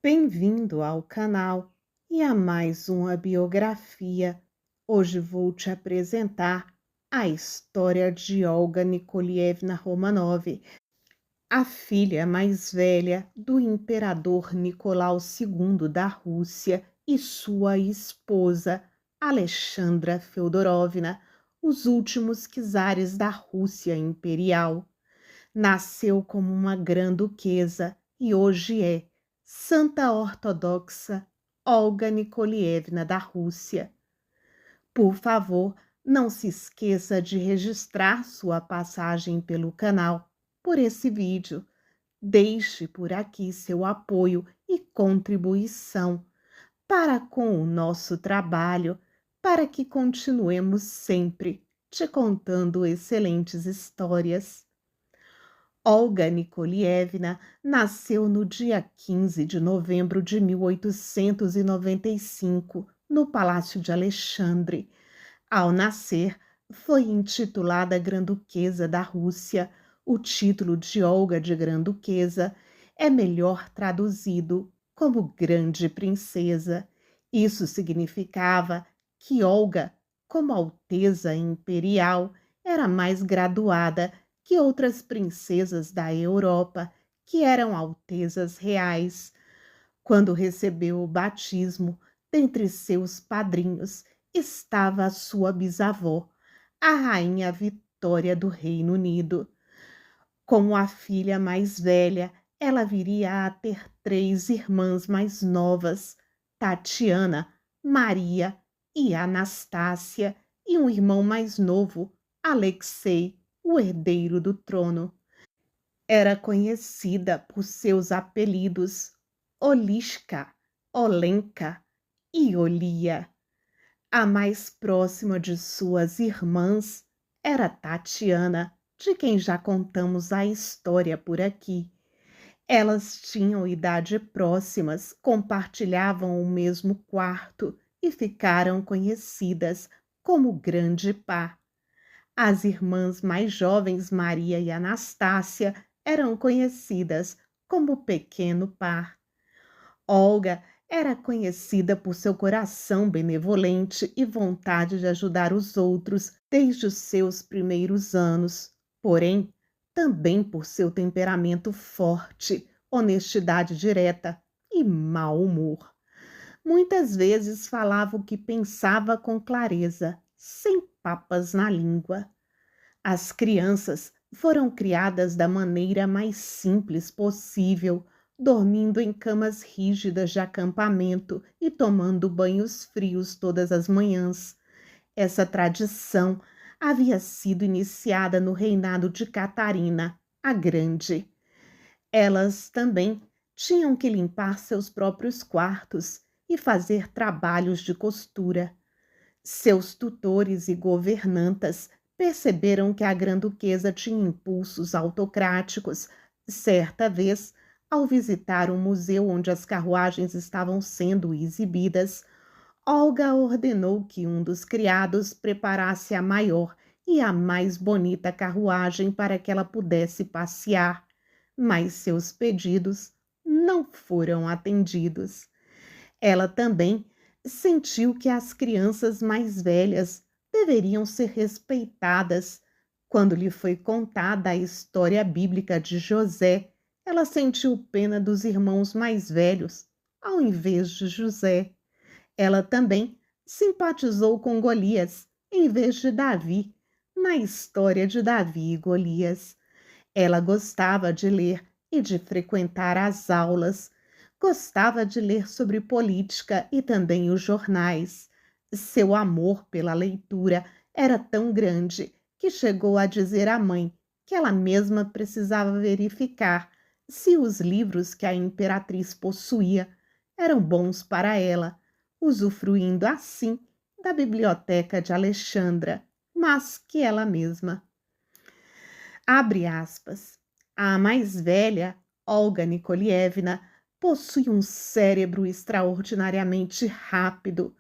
Bem-vindo ao canal e a mais uma biografia. Hoje vou te apresentar a história de Olga Nikolievna Romanov, a filha mais velha do imperador Nicolau II da Rússia e sua esposa, Alexandra Feodorovna, os últimos czares da Rússia imperial. Nasceu como uma grã-duquesa e hoje é Santa Ortodoxa Olga Nikolievna da Rússia. Por favor, não se esqueça de registrar sua passagem pelo canal por esse vídeo. Deixe por aqui seu apoio e contribuição para com o nosso trabalho, para que continuemos sempre te contando excelentes histórias. Olga Nikolievna nasceu no dia 15 de novembro de 1895, no Palácio de Alexandre. Ao nascer, foi intitulada Grã-Duquesa da Rússia. O título de Olga de Grã-Duquesa é melhor traduzido como Grande Princesa. Isso significava que Olga, como Alteza Imperial, era mais graduada que outras princesas da Europa, que eram altezas reais. Quando recebeu o batismo, dentre seus padrinhos estava a sua bisavó, a rainha Vitória do Reino Unido. Como a filha mais velha, ela viria a ter 3 irmãs mais novas, Tatiana, Maria e Anastácia, e um irmão mais novo, Alexei, o herdeiro do trono. Era conhecida por seus apelidos Olishka, Olenka e Olia. A mais próxima de suas irmãs era Tatiana, de quem já contamos a história por aqui. Elas tinham idade próximas, compartilhavam o mesmo quarto e ficaram conhecidas como Grande Par. As irmãs mais jovens, Maria e Anastácia, eram conhecidas como Pequeno Par. Olga era conhecida por seu coração benevolente e vontade de ajudar os outros desde os seus primeiros anos, porém, também por seu temperamento forte, honestidade direta e mau humor. Muitas vezes falava o que pensava com clareza, sem papas na língua. As crianças foram criadas da maneira mais simples possível, dormindo em camas rígidas de acampamento e tomando banhos frios todas as manhãs. Essa tradição havia sido iniciada no reinado de Catarina, a Grande. Elas também tinham que limpar seus próprios quartos e fazer trabalhos de costura. Seus tutores e governantas perceberam que a grã-duquesa tinha impulsos autocráticos. Certa vez, ao visitar um museu onde as carruagens estavam sendo exibidas, Olga ordenou que um dos criados preparasse a maior e a mais bonita carruagem para que ela pudesse passear, mas seus pedidos não foram atendidos. Ela também sentiu que as crianças mais velhas deveriam ser respeitadas. Quando lhe foi contada a história bíblica de José, ela sentiu pena dos irmãos mais velhos, ao invés de José. Ela também simpatizou com Golias, em vez de Davi, na história de Davi e Golias. Ela gostava de ler e de frequentar as aulas. Gostava de ler sobre política e também os jornais. Seu amor pela leitura era tão grande que chegou a dizer à mãe que ela mesma precisava verificar se os livros que a imperatriz possuía eram bons para ela, usufruindo assim da biblioteca de Alexandra, mas que ela mesma. Abre aspas. A mais velha, Olga Nikolievna, possui um cérebro extraordinariamente rápido.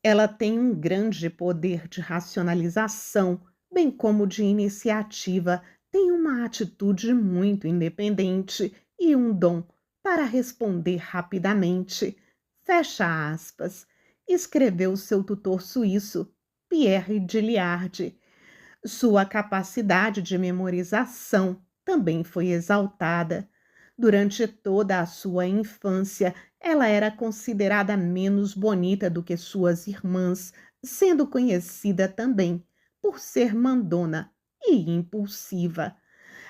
Ela tem um grande poder de racionalização, bem como de iniciativa, tem uma atitude muito independente e um dom para responder rapidamente. Fecha aspas, escreveu seu tutor suíço, Pierre de Liarde. Sua capacidade de memorização também foi exaltada. Durante toda a sua infância, ela era considerada menos bonita do que suas irmãs, sendo conhecida também por ser mandona e impulsiva.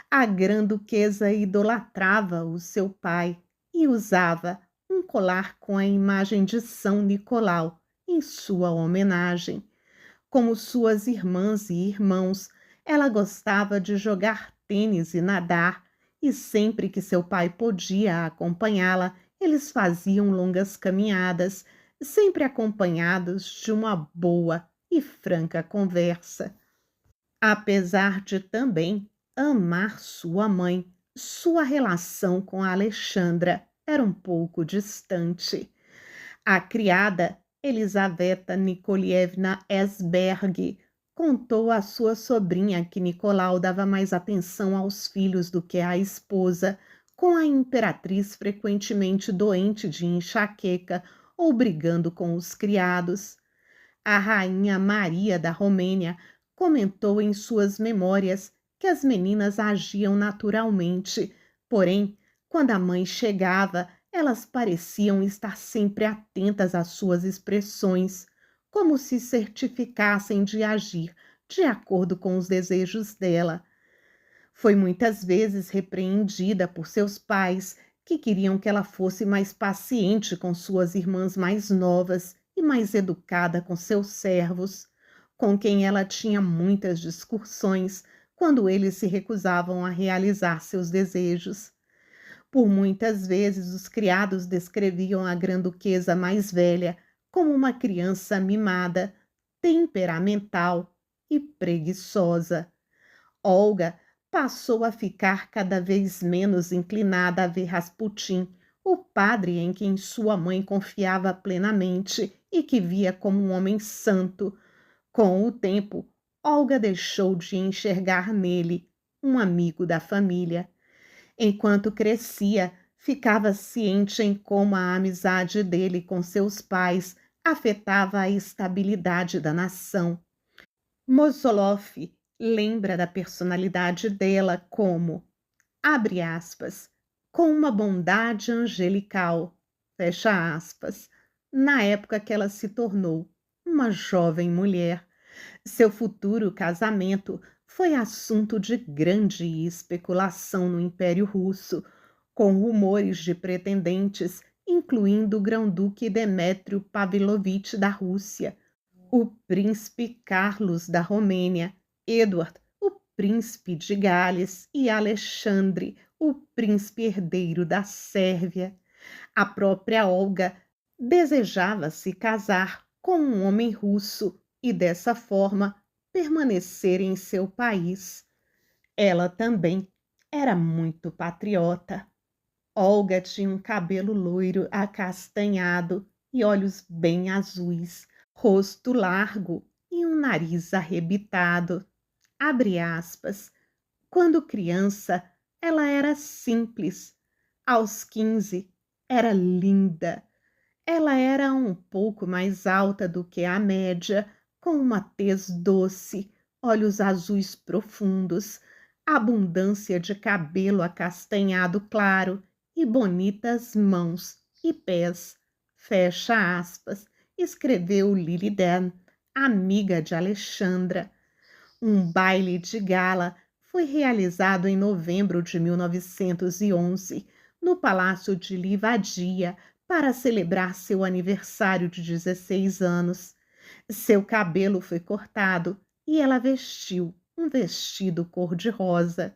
A grã-duquesa idolatrava o seu pai e usava um colar com a imagem de São Nicolau em sua homenagem. Como suas irmãs e irmãos, ela gostava de jogar tênis e nadar, e sempre que seu pai podia acompanhá-la, eles faziam longas caminhadas, sempre acompanhados de uma boa e franca conversa. Apesar de também amar sua mãe, sua relação com a Alexandra era um pouco distante. A criada, Elisaveta Nikolievna Esberg, contou à sua sobrinha que Nicolau dava mais atenção aos filhos do que à esposa, com a imperatriz frequentemente doente de enxaqueca ou brigando com os criados. A rainha Maria da Romênia comentou em suas memórias que as meninas agiam naturalmente, porém, quando a mãe chegava, elas pareciam estar sempre atentas às suas expressões, como se certificassem de agir de acordo com os desejos dela. Foi muitas vezes repreendida por seus pais, que queriam que ela fosse mais paciente com suas irmãs mais novas e mais educada com seus servos, com quem ela tinha muitas discussões quando eles se recusavam a realizar seus desejos. Por muitas vezes os criados descreviam a grã-duquesa mais velha como uma criança mimada, temperamental e preguiçosa. Olga passou a ficar cada vez menos inclinada a ver Rasputin, o padre em quem sua mãe confiava plenamente e que via como um homem santo. Com o tempo, Olga deixou de enxergar nele um amigo da família. Enquanto crescia, ficava ciente em como a amizade dele com seus pais afetava a estabilidade da nação. Mosolov lembra da personalidade dela como, abre aspas, com uma bondade angelical, fecha aspas, na época que ela se tornou uma jovem mulher. Seu futuro casamento foi assunto de grande especulação no Império Russo, com rumores de pretendentes, incluindo o grão-duque Demétrio Pavlovich da Rússia, o príncipe Carlos da Romênia, Edward, o príncipe de Gales, e Alexandre, o príncipe herdeiro da Sérvia. A própria Olga desejava se casar com um homem russo e, dessa forma, permanecer em seu país. Ela também era muito patriota. Olga tinha um cabelo loiro acastanhado e olhos bem azuis, rosto largo e um nariz arrebitado. Abre aspas. Quando criança, ela era simples. Aos 15, era linda. Ela era um pouco mais alta do que a média, com uma tez doce, olhos azuis profundos, abundância de cabelo acastanhado claro e bonitas mãos e pés. Fecha aspas, escreveu Lily Dan, amiga de Alexandra. Um baile de gala foi realizado em novembro de 1911, no Palácio de Livadia, para celebrar seu aniversário de 16 anos. Seu cabelo foi cortado e ela vestiu um vestido cor-de-rosa.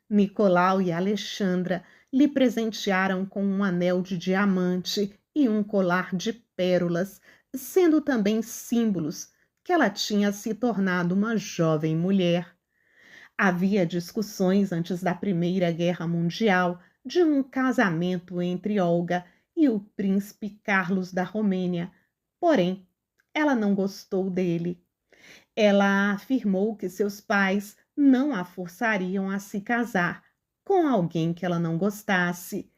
Nicolau e Alexandra lhe presentearam com um anel de diamante e um colar de pérolas, sendo também símbolos que ela tinha se tornado uma jovem mulher. Havia discussões antes da Primeira Guerra Mundial de um casamento entre Olga e o príncipe Carlos da Romênia, porém, ela não gostou dele. Ela afirmou que seus pais não a forçariam a se casar com alguém que ela não gostasse.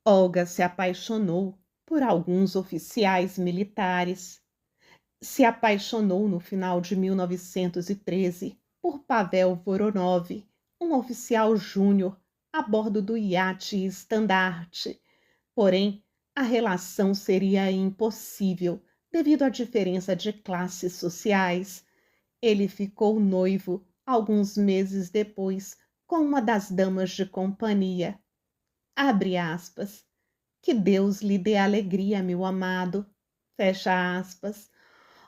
Olga se apaixonou por alguns oficiais militares. Se apaixonou no final de 1913 por Pavel Voronov, um oficial júnior a bordo do iate Estandarte. Porém, a relação seria impossível devido à diferença de classes sociais. Ele ficou noivo alguns meses depois com uma das damas de companhia. Abre aspas. Que Deus lhe dê alegria, meu amado. Fecha aspas.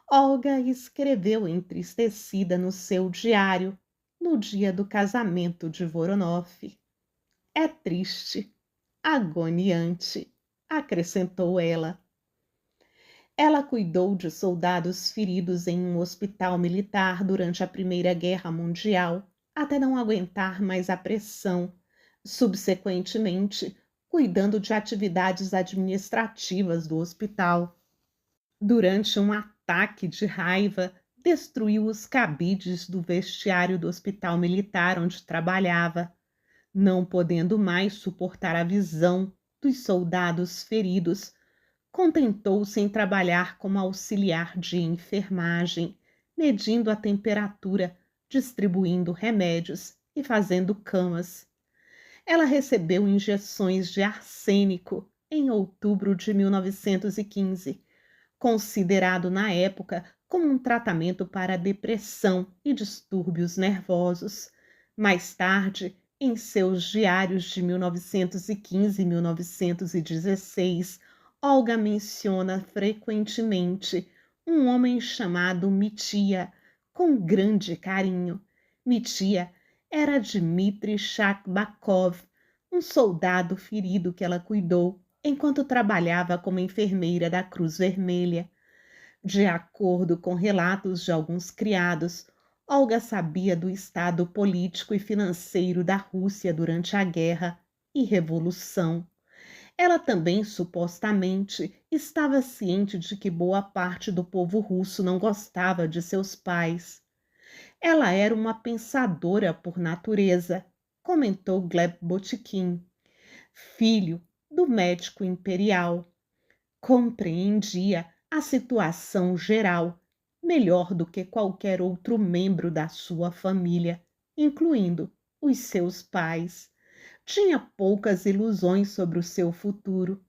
Olga escreveu entristecida no seu diário no dia do casamento de Voronov. É triste, agoniante, acrescentou ela. Ela cuidou de soldados feridos em um hospital militar durante a Primeira Guerra Mundial, até não aguentar mais a pressão, subsequentemente, cuidando de atividades administrativas do hospital. Durante um ataque de raiva, destruiu os cabides do vestiário do hospital militar onde trabalhava, não podendo mais suportar a visão dos soldados feridos. Contentou-se em trabalhar como auxiliar de enfermagem, medindo a temperatura, distribuindo remédios e fazendo camas. Ela recebeu injeções de arsênico em outubro de 1915, considerado na época como um tratamento para depressão e distúrbios nervosos. Mais tarde, em seus diários de 1915 e 1916, Olga menciona frequentemente um homem chamado Mitia, com grande carinho. Mitia era Dmitri Shakbakov, um soldado ferido que ela cuidou enquanto trabalhava como enfermeira da Cruz Vermelha. De acordo com relatos de alguns criados, Olga sabia do estado político e financeiro da Rússia durante a guerra e revolução. Ela também supostamente estava ciente de que boa parte do povo russo não gostava de seus pais. Ela era uma pensadora por natureza, comentou Gleb Botikin, filho do médico imperial. Compreendia a situação geral melhor do que qualquer outro membro da sua família, incluindo os seus pais. Tinha poucas ilusões sobre o seu futuro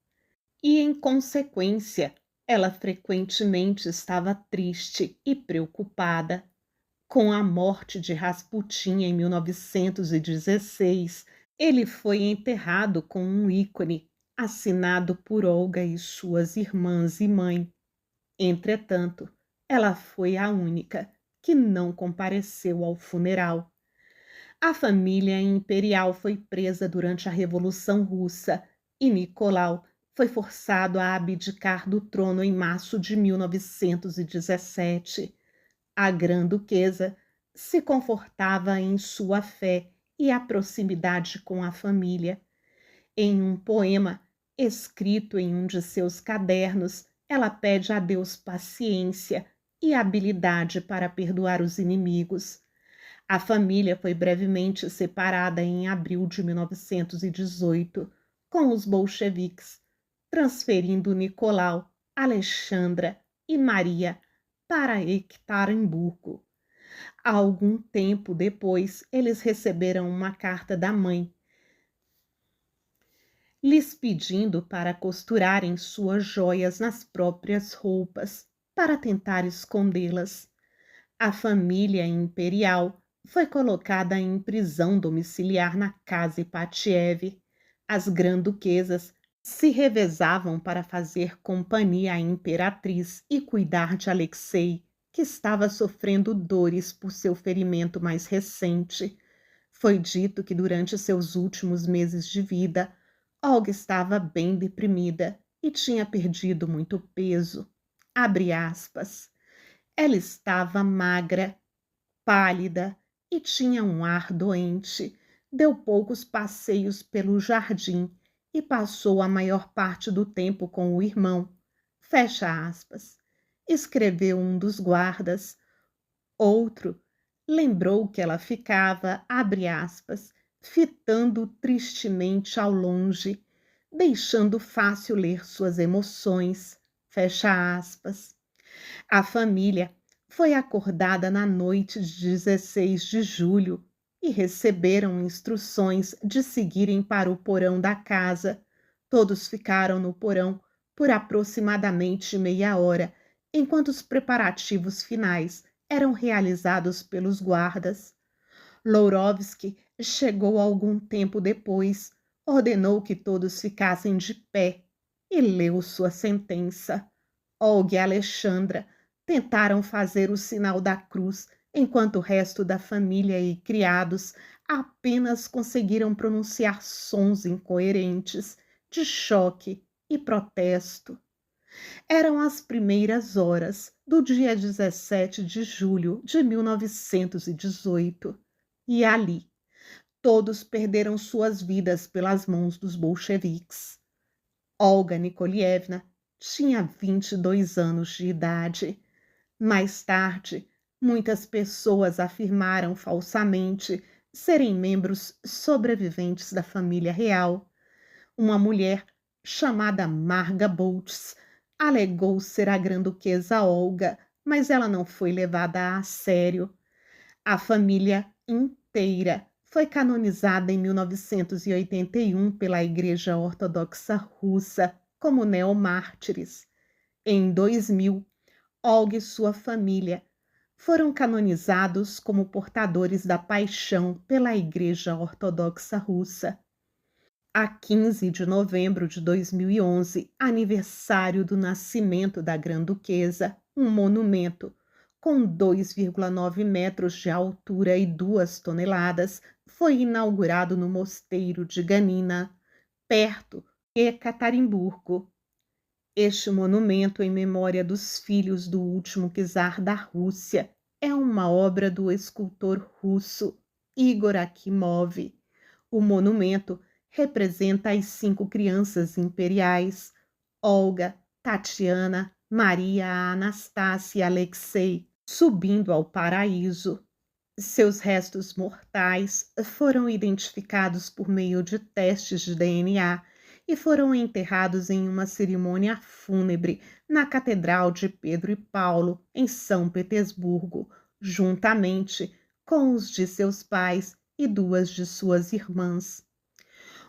e, em consequência, ela frequentemente estava triste e preocupada. Com a morte de Rasputin em 1916, ele foi enterrado com um ícone assinado por Olga e suas irmãs e mãe. Entretanto, ela foi a única que não compareceu ao funeral. A família imperial foi presa durante a Revolução Russa e Nicolau foi forçado a abdicar do trono em março de 1917. A grã-duquesa se confortava em sua fé e a proximidade com a família. Em um poema escrito em um de seus cadernos, ela pede a Deus paciência e habilidade para perdoar os inimigos. A família foi brevemente separada em abril de 1918, com os bolcheviques, transferindo Nicolau, Alexandra e Maria para Ekaterimburgo. Algum tempo depois, eles receberam uma carta da mãe, lhes pedindo para costurarem suas joias nas próprias roupas, para tentar escondê-las. A família imperial foi colocada em prisão domiciliar na casa Ipatiev. As grã-duquesas se revezavam para fazer companhia à imperatriz e cuidar de Alexei, que estava sofrendo dores por seu ferimento mais recente. Foi dito que durante seus últimos meses de vida, Olga estava bem deprimida e tinha perdido muito peso. Abre aspas. Ela estava magra, pálida e tinha um ar doente. Deu poucos passeios pelo jardim e passou a maior parte do tempo com o irmão. Fecha aspas. Escreveu um dos guardas. Outro lembrou que ela ficava, abre aspas, fitando tristemente ao longe, deixando fácil ler suas emoções. Fecha aspas. A família foi acordada na noite de 16 de julho e receberam instruções de seguirem para o porão da casa. Todos ficaram no porão por aproximadamente meia hora, enquanto os preparativos finais eram realizados pelos guardas. Lourovski chegou algum tempo depois, ordenou que todos ficassem de pé e leu sua sentença. Olga e Alexandra tentaram fazer o sinal da cruz, enquanto o resto da família e criados apenas conseguiram pronunciar sons incoerentes de choque e protesto. Eram as primeiras horas do dia 17 de julho de 1918 e ali todos perderam suas vidas pelas mãos dos bolcheviques. Olga Nikolievna tinha 22 anos de idade. Mais tarde, muitas pessoas afirmaram falsamente serem membros sobreviventes da família real. Uma mulher chamada Marga Boltz alegou ser a grã-duquesa Olga, mas ela não foi levada a sério. A família inteira foi canonizada em 1981 pela Igreja Ortodoxa Russa como neomártires. Em 2000, Olga e sua família foram canonizados como portadores da paixão pela Igreja Ortodoxa Russa. A 15 de novembro de 2011, aniversário do nascimento da Grã-Duquesa, um monumento com 2,9 metros de altura e 2 toneladas foi inaugurado no mosteiro de Ganina, perto de Ekaterimburgo. Este monumento em memória dos filhos do último czar da Rússia é uma obra do escultor russo Igor Akimov. O monumento representa as 5 crianças imperiais, Olga, Tatiana, Maria, Anastácia e Alexei, subindo ao paraíso. Seus restos mortais foram identificados por meio de testes de DNA e foram enterrados em uma cerimônia fúnebre na Catedral de Pedro e Paulo, em São Petersburgo, juntamente com os de seus pais e 2 de suas irmãs.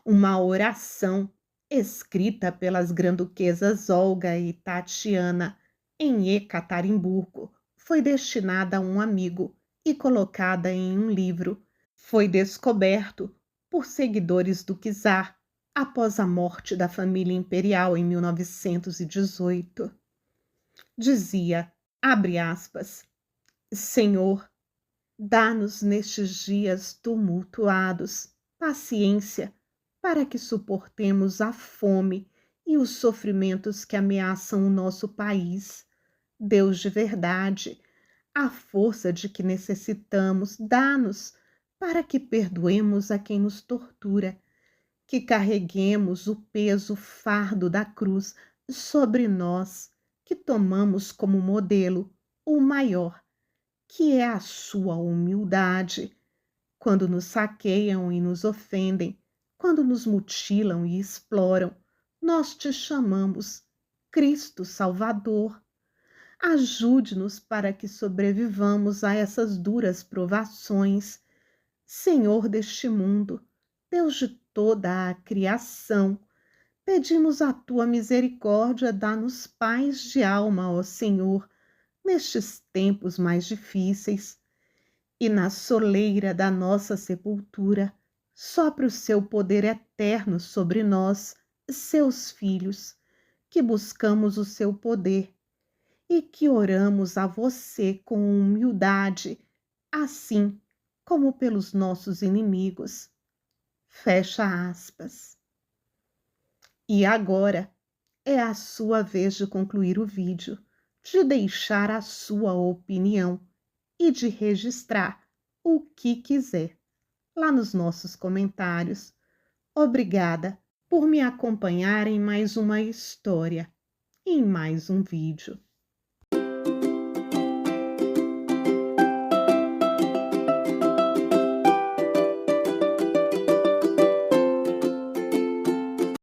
Uma oração escrita pelas grã-duquesas Olga e Tatiana em Ekaterimburgo foi destinada a um amigo e colocada em um livro. Foi descoberto por seguidores do czar após a morte da família imperial em 1918. Dizia, abre aspas, Senhor, dá-nos nestes dias tumultuados paciência para que suportemos a fome e os sofrimentos que ameaçam o nosso país. Deus de verdade, a força de que necessitamos, dá-nos para que perdoemos a quem nos tortura, que carreguemos o peso, fardo da cruz sobre nós, que tomamos como modelo o maior, que é a sua humildade. Quando nos saqueiam e nos ofendem, quando nos mutilam e exploram, nós te chamamos Cristo Salvador. Ajude-nos para que sobrevivamos a essas duras provações. Senhor deste mundo, Deus de toda a criação, pedimos a tua misericórdia, dá-nos paz de alma, ó Senhor, nestes tempos mais difíceis. E na soleira da nossa sepultura, sopre o seu poder eterno sobre nós, seus filhos, que buscamos o seu poder e que oramos a você com humildade, assim como pelos nossos inimigos. Fecha aspas. E agora é a sua vez de concluir o vídeo, de deixar a sua opinião e de registrar o que quiser lá nos nossos comentários. Obrigada por me acompanhar em mais uma história, em mais um vídeo.